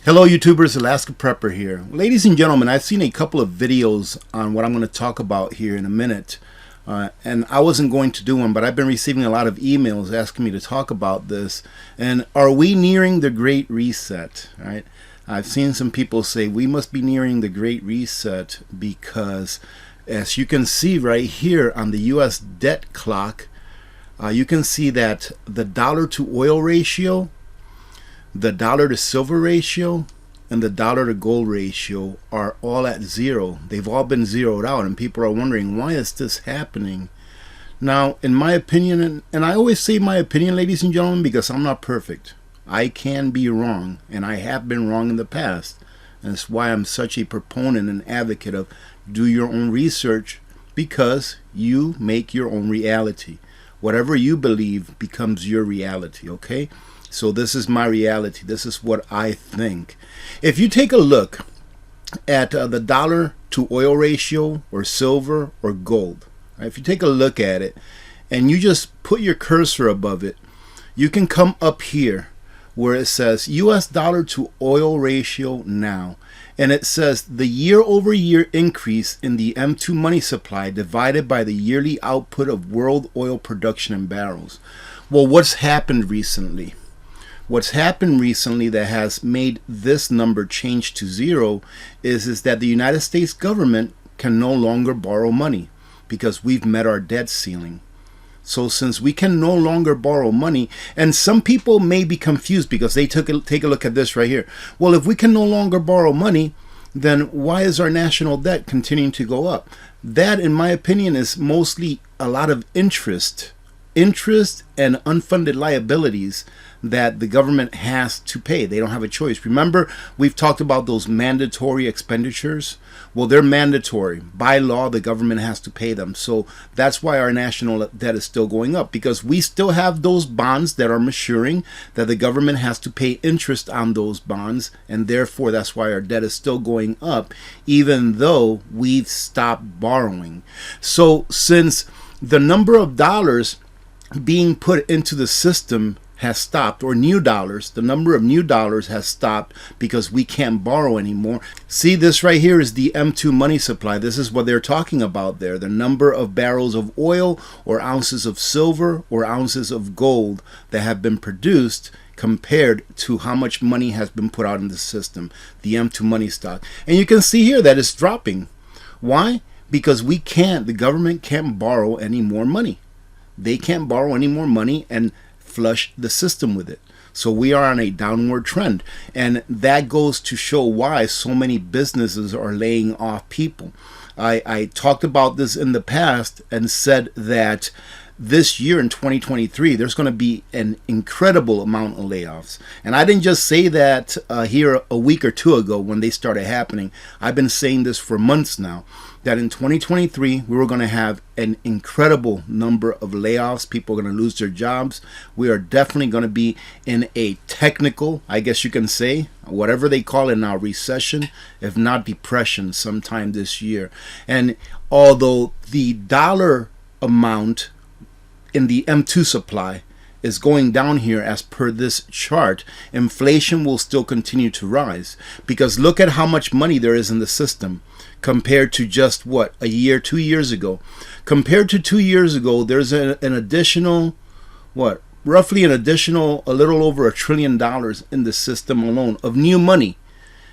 Hello YouTubers, Alaska Prepper here. Ladies and gentlemen, I've seen a couple of videos on what I'm going to talk about here in a minute. And I wasn't going to do one, but I've been receiving a lot of emails asking me to talk about this. And are we nearing the Great Reset? Right? I've seen some people say we must be nearing the Great Reset because, as you can see right here on the US debt clock, you can see that the dollar to oil ratio, the dollar to silver ratio, and the dollar to gold ratio are all at zero. They've all been zeroed out, and people are wondering, why is this happening? Now, in my opinion, and I always say my opinion, ladies and gentlemen, because I'm not perfect. I can be wrong, and I have been wrong in the past. And that's why I'm such a proponent and advocate of do your own research, because you make your own reality. Whatever you believe becomes your reality, okay? So this is my reality. This is what I think. If you take a look at the dollar to oil ratio or silver or gold, right? If you take a look at it and you just put your cursor above it, you can come up here where it says US dollar to oil ratio now. And it says the year-over-year increase in the M2 money supply divided by the yearly output of world oil production in barrels. Well, what's happened recently? What's happened recently that has made this number change to zero is that the United States government can no longer borrow money because we've met our debt ceiling. So since we can no longer borrow money, and some people may be confused because they take a look at this right here. Well, if we can no longer borrow money, then why is our national debt continuing to go up? That, in my opinion, is mostly a lot of interest and unfunded liabilities that the government has to pay. They don't have a choice. Remember, we've talked about those mandatory expenditures. Well, they're mandatory. By law, the government has to pay them. So that's why our national debt is still going up, because we still have those bonds that are maturing, that the government has to pay interest on those bonds, and therefore that's why our debt is still going up, even though we've stopped borrowing. So since the number of dollars being put into the system has stopped, or new dollars, the number of new dollars has stopped because we can't borrow anymore. See, this right here is the M2 money supply. This is what they're talking about there, the number of barrels of oil or ounces of silver or ounces of gold that have been produced compared to how much money has been put out in the system, the M2 money stock. And you can see here that it's dropping. Why? Because the government can't borrow any more money. They can't borrow any more money and flush the system with it. So we are on a downward trend, and that goes to show why so many businesses are laying off people. I talked about this in the past and said that this year in 2023 there's going to be an incredible amount of layoffs, and I didn't just say that here a week or two ago when they started happening. I've been saying this for months now, that in 2023 we were going to have an incredible number of layoffs. People are going to lose their jobs. We are definitely going to be in a technical, I guess you can say, whatever they call it now, recession, if not depression, sometime this year. And although the dollar amount in the M2 supply is going down here as per this chart, inflation will still continue to rise, because look at how much money there is in the system compared to just what, a year, 2 years ago. Compared to 2 years ago, there's an additional, what, roughly an additional a little over $1 trillion in the system alone of new money.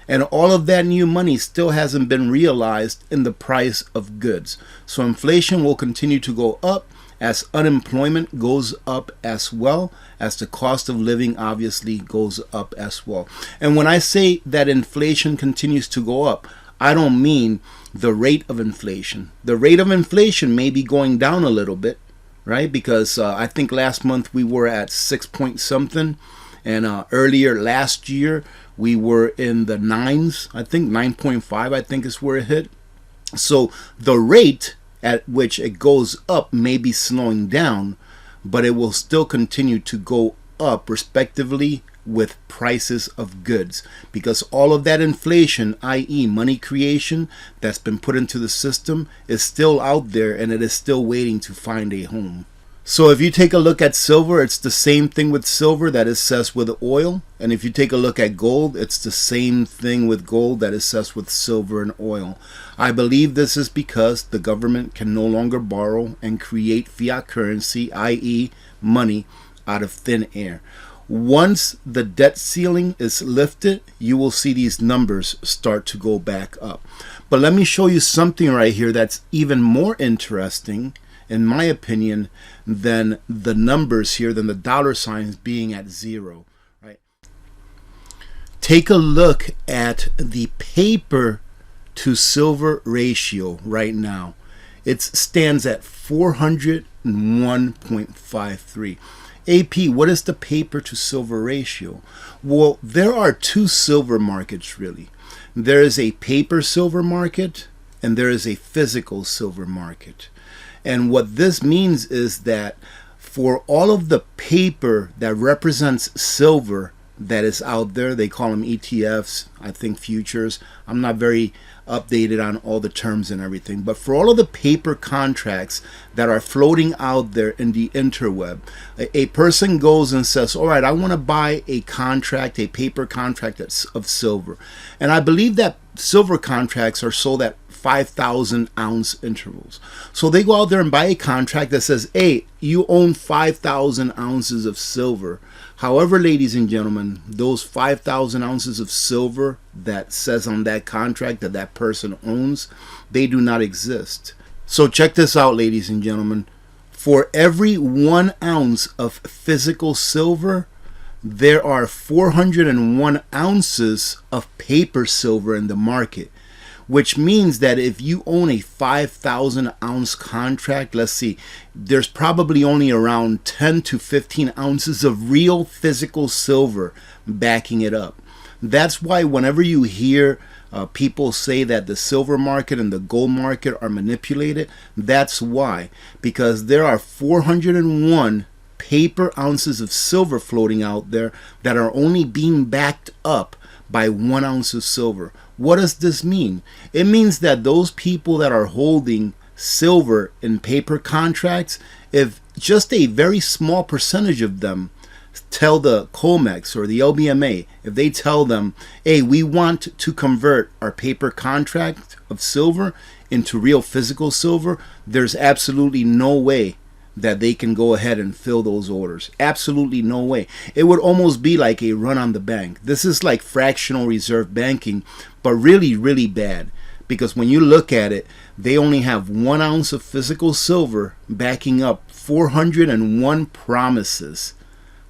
And all of that new money still hasn't been realized in the price of goods. So inflation will continue to go up as unemployment goes up, as well as the cost of living obviously goes up as well. And when I say that inflation continues to go up, I don't mean the rate of inflation. The rate of inflation may be going down a little bit, right? Because I think last month we were at 6 point something, and earlier last year we were in the nines. I think 9.5 I think is where it hit. So the rate at which it goes up may be slowing down, but it will still continue to go up respectively with prices of goods, because all of that inflation, i.e. money creation that's been put into the system, is still out there, and it is still waiting to find a home. So if you take a look at silver, it's the same thing with silver that is assessed with oil. And if you take a look at gold, it's the same thing with gold that is assessed with silver and oil. I believe this is because the government can no longer borrow and create fiat currency, i.e. money, out of thin air. Once the debt ceiling is lifted, you will see these numbers start to go back up. But let me show you something right here that's even more interesting, in my opinion, than the numbers here, than the dollar signs being at zero. Right? Take a look at the paper to silver ratio right now. It stands at 401.53. AP, what is the paper to silver ratio? Well, there are two silver markets really. There is a paper silver market and there is a physical silver market. And what this means is that for all of the paper that represents silver that is out there, they call them ETFs, I think futures. I'm not very updated on all the terms and everything, but for all of the paper contracts that are floating out there in the interweb, a person goes and says, all right, I want to buy a contract, a paper contract of silver. And I believe that silver contracts are sold at 5,000 ounce intervals. So they go out there and buy a contract that says, hey, you own 5,000 ounces of silver. However, ladies and gentlemen, those 5,000 ounces of silver that says on that contract that that person owns, they do not exist. So check this out, ladies and gentlemen. For every 1 ounce of physical silver, there are 401 ounces of paper silver in the market. Which means that if you own a 5,000 ounce contract, let's see, there's probably only around 10 to 15 ounces of real physical silver backing it up. That's why whenever you hear people say that the silver market and the gold market are manipulated, that's why. Because there are 401 paper ounces of silver floating out there that are only being backed up by 1 ounce of silver. What does this mean? It means that those people that are holding silver in paper contracts, if just a very small percentage of them tell the COMEX or the LBMA, if they tell them, hey, we want to convert our paper contract of silver into real physical silver, there's absolutely no way that they can go ahead and fill those orders. Absolutely no way. It would almost be like a run on the bank. This is like fractional reserve banking, but really, really bad. Because when you look at it, they only have 1 ounce of physical silver backing up 401 promises.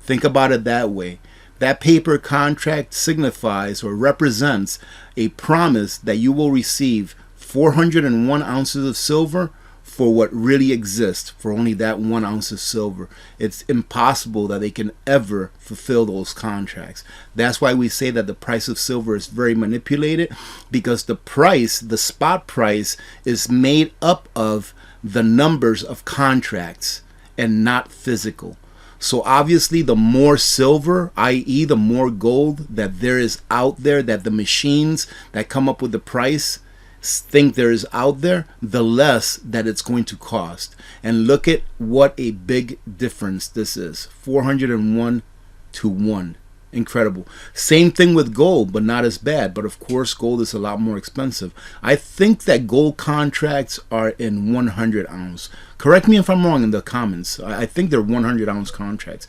Think about it that way. That paper contract signifies or represents a promise that you will receive 401 ounces of silver for what really exists, for only that 1 ounce of silver. It's impossible that they can ever fulfill those contracts. That's why we say that the price of silver is very manipulated, because the price, the spot price, is made up of the numbers of contracts and not physical. So obviously the more silver, i.e. the more gold that there is out there, that the machines that come up with the price think there is out there, the less that it's going to cost. And look at what a big difference this is. 401 to 1. Incredible. Same thing with gold, but not as bad. But of course, gold is a lot more expensive. I think that gold contracts are in 100 ounce. Correct me if I'm wrong in the comments. I think they're 100 ounce contracts.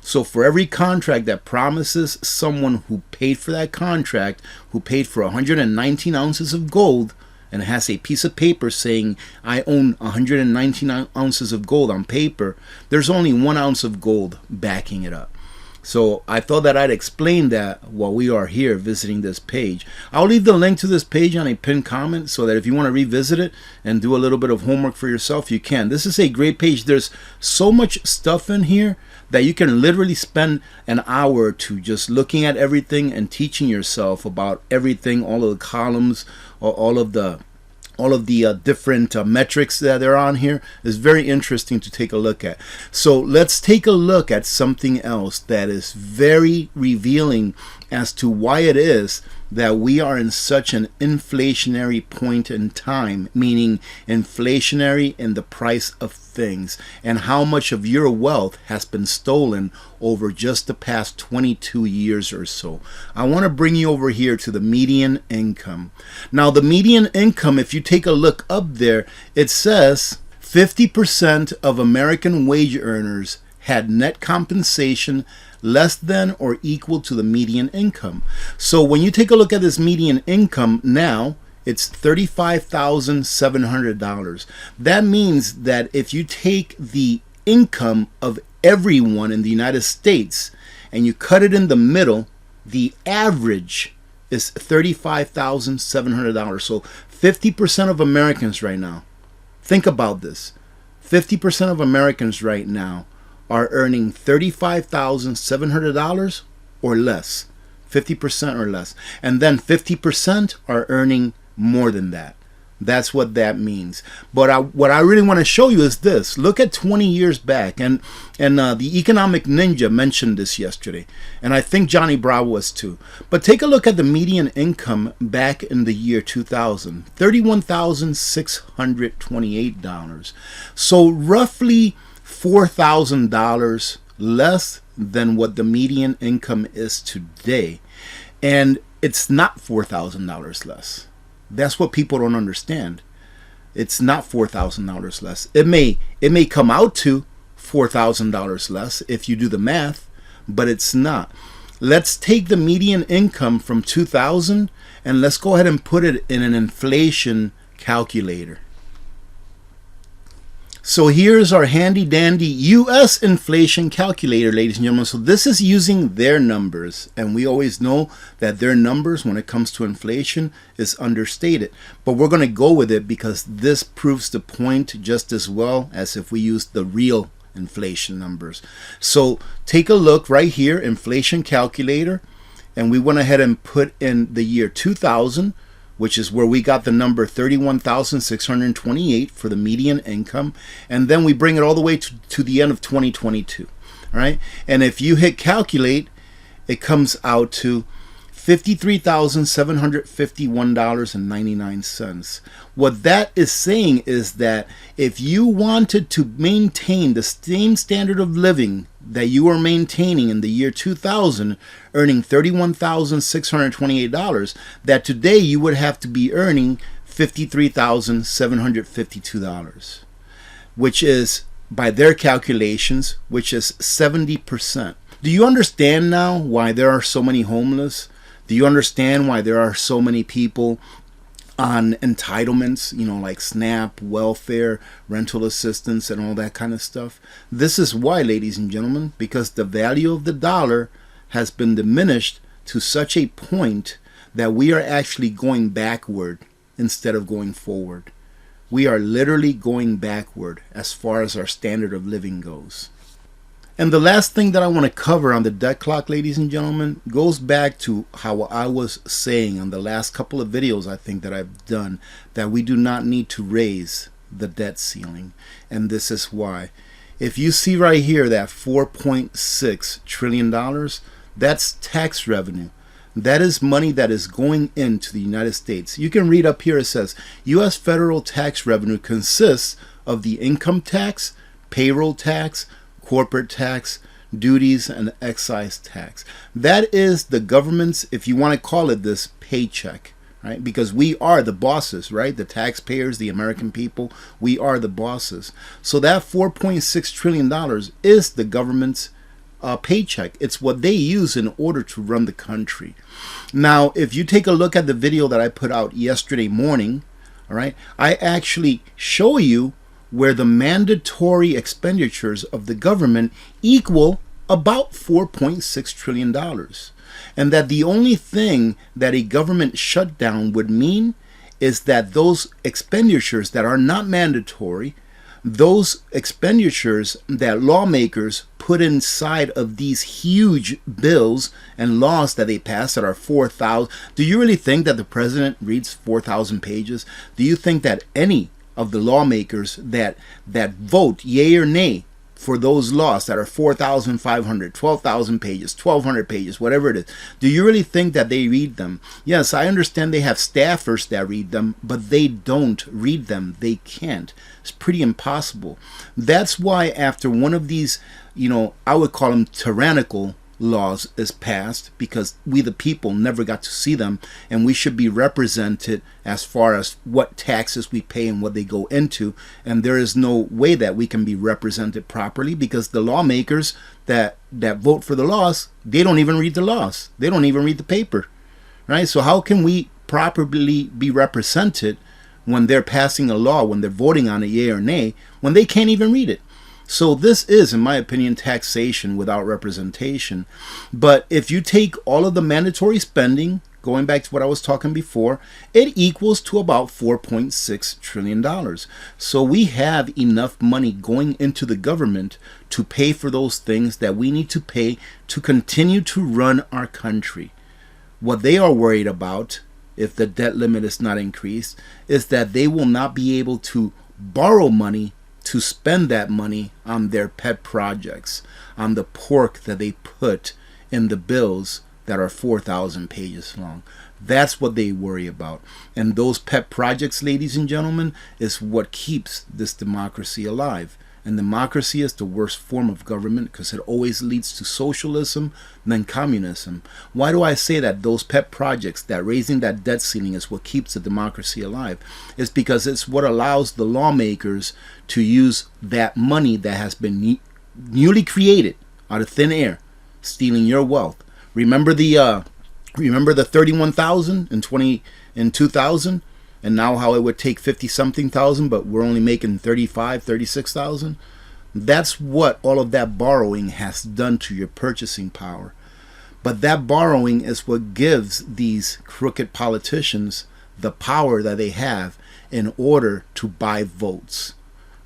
So for every contract that promises someone who paid for that contract, who paid for 119 ounces of gold, and has a piece of paper saying, I own 119 ounces of gold on paper, there's only 1 ounce of gold backing it up. So I thought that I'd explain that while we are here visiting this page. I'll leave the link to this page on a pinned comment so that if you want to revisit it and do a little bit of homework for yourself, you can. This is a great page. There's so much stuff in here that you can literally spend an hour or two just looking at everything and teaching yourself about everything, all of the columns, all of the different metrics that are on here. Is very interesting to take a look at. So let's take a look at something else that is very revealing as to why it is that we are in such an inflationary point in time, meaning inflationary in the price of things, and how much of your wealth has been stolen over just the past 22 years or so. I want to bring you over here to the median income. Now, the median income, if you take a look up there, it says 50% of American wage earners had net compensation less than or equal to the median income. So when you take a look at this median income now, it's $35,700. That means that if you take the income of everyone in the United States and you cut it in the middle, the average is $35,700. So 50% of Americans right now, think about this, 50% of Americans right now are earning $35,700 or less, 50% or less. And then 50% are earning more than that. That's what that means. But what I really want to show you is this. Look at 20 years back. And the Economic Ninja mentioned this yesterday. And I think Johnny Bravo was too. But take a look at the median income back in the year 2000. $31,628. So roughly $4,000 less than what the median income is today. And it's not $4,000 less. That's what people don't understand. It's not $4,000 less. It may come out to $4,000 less if you do the math, but it's not. Let's take the median income from 2000 and let's go ahead and put it in an inflation calculator. So here's our handy dandy US inflation calculator, ladies and gentlemen. So this is using their numbers, and we always know that their numbers when it comes to inflation is understated. But we're going to go with it because this proves the point just as well as if we use the real inflation numbers. So take a look right here, inflation calculator, and we went ahead and put in the year 2000, which is where we got the number 31,628 for the median income. And then we bring it all the way to the end of 2022. All right. And if you hit calculate, it comes out to $53,751.99. What that is saying is that if you wanted to maintain the same standard of living that you were maintaining in the year 2000, earning $31,628, that today you would have to be earning $53,752, which is, by their calculations, which is 70%. Do you understand now why there are so many homeless? Do you understand why there are so many people on entitlements, like SNAP, welfare, rental assistance, and all that kind of stuff? This is why, ladies and gentlemen, because the value of the dollar has been diminished to such a point that we are actually going backward instead of going forward. We are literally going backward as far as our standard of living goes. And the last thing that I want to cover on the debt clock, ladies and gentlemen, goes back to how I was saying on the last couple of videos I think that I've done, that we do not need to raise the debt ceiling. And this is why. If you see right here that $4.6 trillion, that's tax revenue. That is money that is going into the United States. You can read up here, it says, U.S. federal tax revenue consists of the income tax, payroll tax, corporate tax, duties, and excise tax. That is the government's, if you want to call it this, paycheck, right? Because we are the bosses, right? The taxpayers, the American people, we are the bosses. So that $4.6 trillion is the government's paycheck. It's what they use in order to run the country. Now, if you take a look at the video that I put out yesterday morning, all right, I actually show you where the mandatory expenditures of the government equal about $4.6 trillion. And that the only thing that a government shutdown would mean is that those expenditures that are not mandatory, those expenditures that lawmakers put inside of these huge bills and laws that they pass that are 4,000. Do you really think that the president reads 4,000 pages? Do you think that any of the lawmakers that vote yay or nay for those laws that are 4,500, 12,000 pages, 1,200 pages, whatever it is, do you really think that they read them? Yes, I understand they have staffers that read them, but they don't read them. They can't. It's pretty impossible. That's why after one of these, I would call them tyrannical laws is passed, because we the people never got to see them, and we should be represented as far as what taxes we pay and what they go into, and there is no way that we can be represented properly, because the lawmakers that vote for the laws, they don't even read the laws. They don't even read the paper, right? So how can we properly be represented when they're passing a law, when they're voting on a yay or nay, when they can't even read it? So this is, in my opinion, taxation without representation. But if you take all of the mandatory spending, going back to what I was talking before, it equals to about $4.6 trillion. So we have enough money going into the government to pay for those things that we need to pay to continue to run our country. What they are worried about, if the debt limit is not increased, is that they will not be able to borrow money to spend that money on their pet projects, on the pork that they put in the bills that are 4,000 pages long. That's what they worry about. And those pet projects, ladies and gentlemen, is what keeps this democracy alive. And democracy is the worst form of government because it always leads to socialism, then communism. Why do I say that those pet projects, that raising that debt ceiling is what keeps the democracy alive? It's because it's what allows the lawmakers to use that money that has been newly created out of thin air, stealing your wealth. Remember the 31,000 in 2000? And now how it would take 50-something thousand, but we're only making 35, 36,000. That's what all of that borrowing has done to your purchasing power. But that borrowing is what gives these crooked politicians the power that they have in order to buy votes.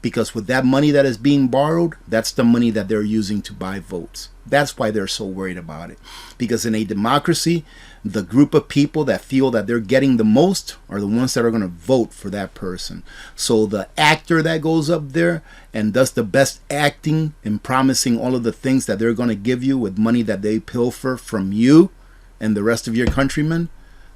Because with that money that is being borrowed, that's the money that they're using to buy votes. That's why they're so worried about it. Because in a democracy, the group of people that feel that they're getting the most are the ones that are going to vote for that person. So the actor that goes up there and does the best acting and promising all of the things that they're going to give you with money that they pilfer from you and the rest of your countrymen,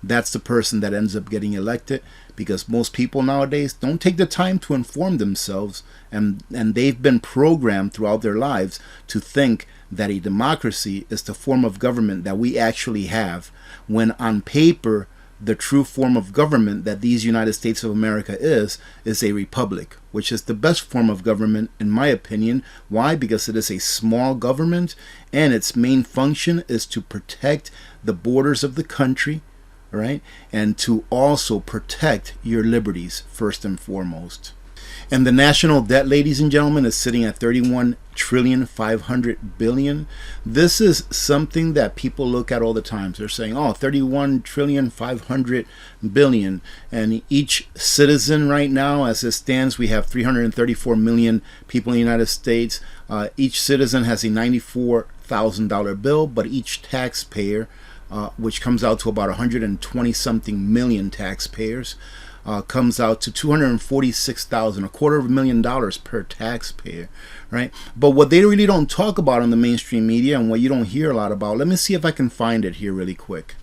that's the person that ends up getting elected, because most people nowadays don't take the time to inform themselves, and they've been programmed throughout their lives to think that a democracy is the form of government that we actually have, when on paper the true form of government that these United States of America is a republic, which is the best form of government in my opinion. Why? Because it is a small government and its main function is to protect the borders of the country, right? And to also protect your liberties first and foremost. And the national debt, ladies and gentlemen, is sitting at 31,500 billion. This is something that people look at all the time. They're saying, oh, 31,500 billion. And each citizen right now, as it stands, we have 334 million people in the United States. Each citizen has a $94,000 bill, but each taxpayer, which comes out to about 120 something million taxpayers, comes out to $246,000, $250,000 per taxpayer, right? But what they really don't talk about on the mainstream media, and what you don't hear a lot about, let me see if I can find it here really quick.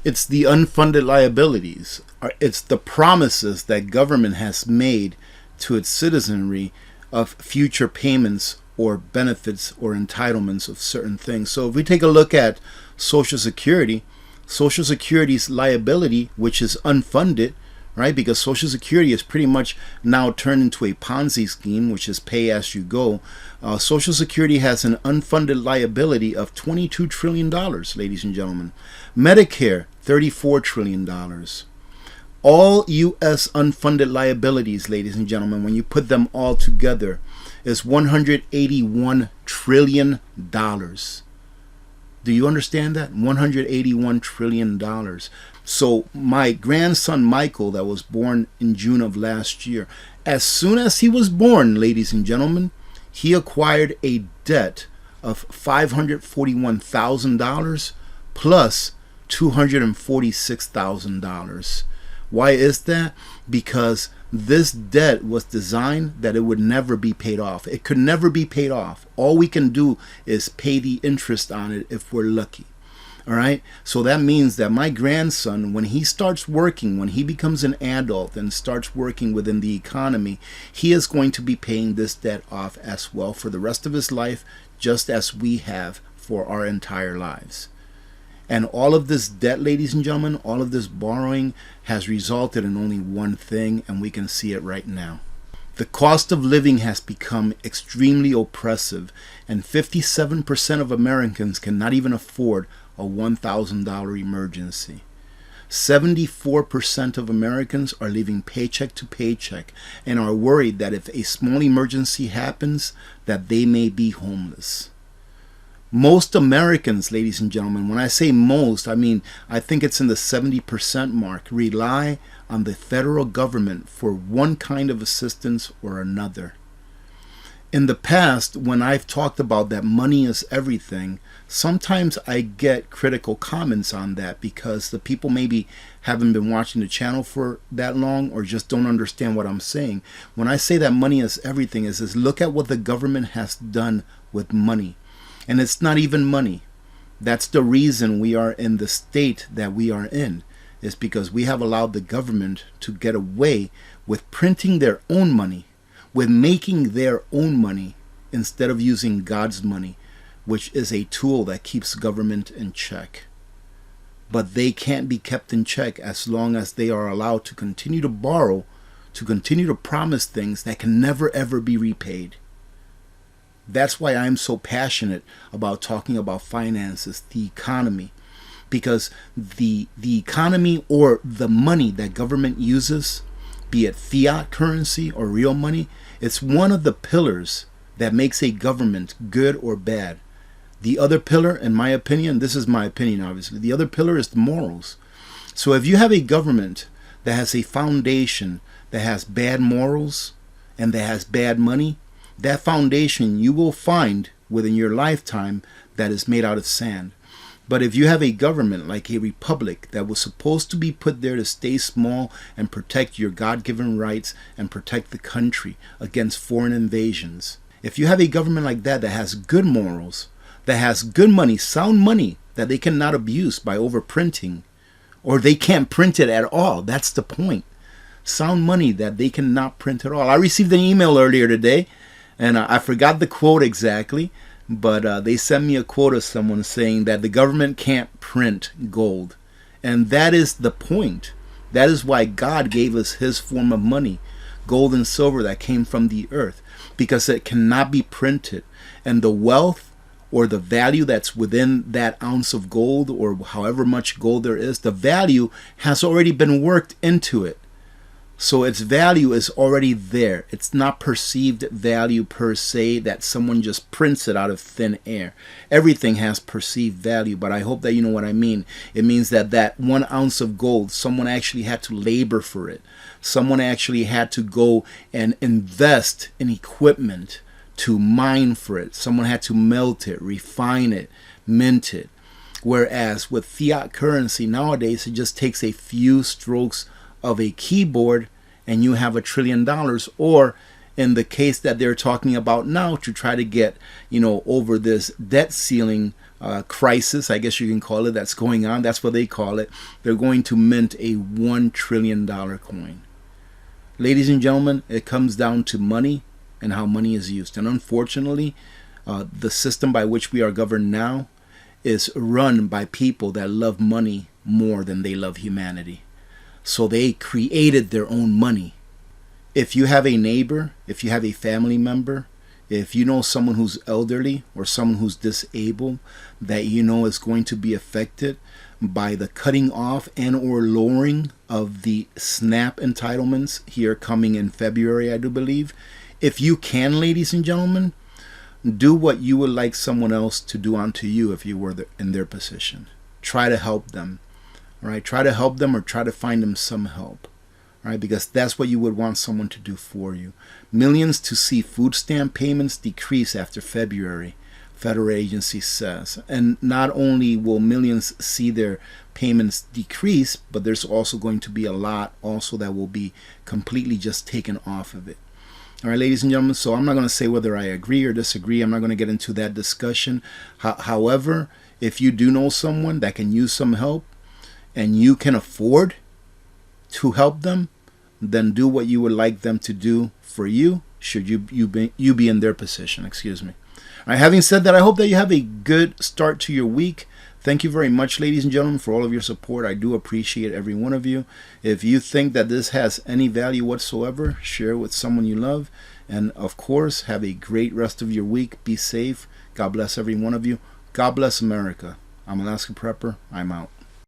It's the unfunded liabilities. It's the promises that government has made to its citizenry of future payments or benefits or entitlements of certain things. So if we take a look at Social Security, Social Security's liability, which is unfunded, right? Because Social Security is pretty much now turned into a Ponzi scheme, which is pay as you go. Social Security has an unfunded liability of $22 trillion, ladies and gentlemen. Medicare, $34 trillion. All U.S. unfunded liabilities, ladies and gentlemen, when you put them all together, is $181 trillion. Do you understand that? $181 trillion. So my grandson Michael, that was born in June of last year, as soon as he was born, ladies and gentlemen, he acquired a debt of $541,000 plus $246,000. Why is that? Because This debt was designed that it would never be paid off. It could never be paid off. All we can do is pay the interest on it if we're lucky. All right. So that means that my grandson, when he starts working, when he becomes an adult and starts working within the economy, he is going to be paying this debt off as well for the rest of his life, just as we have for our entire lives. And all of this debt, ladies and gentlemen, all of this borrowing has resulted in only one thing, and we can see it right now. The cost of living has become extremely oppressive, and 57% of Americans cannot even afford a $1,000 emergency. 74% of Americans are living paycheck to paycheck and are worried that if a small emergency happens, that they may be homeless. Most Americans, ladies and gentlemen, when I say most, I mean I think it's in the 70% mark, rely on the federal government for one kind of assistance or another. In the past, when I've talked about that money is everything, sometimes I get critical comments on that because the people maybe haven't been watching the channel for that long or just don't understand what I'm saying. When I say that money is everything, is look at what the government has done with money. And it's not even money. That's the reason we are in the state that we are in, is because we have allowed the government to get away with printing their own money, with making their own money instead of using God's money, which is a tool that keeps government in check. But they can't be kept in check as long as they are allowed to continue to borrow, to continue to promise things that can never ever be repaid. That's why I'm so passionate about talking about finances, the economy, because the economy or the money that government uses, be it fiat currency or real money, it's one of the pillars that makes a government good or bad. The other pillar, in my opinion, this is my opinion obviously, the other pillar is the morals. So if you have a government that has a foundation that has bad morals and that has bad money, that foundation you will find within your lifetime that is made out of sand. But if you have a government like a republic that was supposed to be put there to stay small and protect your God-given rights and protect the country against foreign invasions, if you have a government like that that has good morals, that has good money, sound money that they cannot abuse by overprinting, or they can't print it at all, that's the point. Sound money that they cannot print at all. I received an email earlier today, and I forgot the quote exactly, but they sent me a quote of someone saying that the government can't print gold. And that is the point. That is why God gave us his form of money, gold and silver that came from the earth, because it cannot be printed. And the wealth or the value that's within that ounce of gold or however much gold there is, the value has already been worked into it. So its value is already there. It's not perceived value per se that someone just prints it out of thin air. Everything has perceived value, but I hope that you know what I mean. It means that that 1 ounce of gold, someone actually had to labor for it. Someone actually had to go and invest in equipment to mine for it. Someone had to melt it, refine it, mint it. Whereas with fiat currency nowadays, it just takes a few strokes of a keyboard and you have $1 trillion, or in the case that they're talking about now, to try to get, over this debt ceiling crisis, I guess you can call it, that's going on, that's what they call it, they're going to mint a $1 trillion coin. Ladies and gentlemen, it comes down to money and how money is used. And unfortunately, the system by which we are governed now is run by people that love money more than they love humanity. So they created their own money. If you have a neighbor, if you have a family member, if you know someone who's elderly or someone who's disabled that you know is going to be affected by the cutting off and or lowering of the SNAP entitlements here coming in February, I do believe. If you can, ladies and gentlemen, do what you would like someone else to do unto you if you were in their position. Try to help them. All right, try to help them or try to find them some help. All right, because that's what you would want someone to do for you. Millions to see food stamp payments decrease after February federal agency says. And not only will millions see their payments decrease, but there's also going to be a lot also that will be completely just taken off of it. All right, ladies and gentlemen, so I'm not going to say whether I agree or disagree. I'm not going to get into that discussion. However, if you do know someone that can use some help and you can afford to help them, then do what you would like them to do for you, should you be in their position. Excuse me. All right, having said that, I hope that you have a good start to your week. Thank you very much, ladies and gentlemen, for all of your support. I do appreciate every one of you. If you think that this has any value whatsoever, share it with someone you love. And of course, have a great rest of your week. Be safe. God bless every one of you. God bless America. I'm Alaska Prepper. I'm out.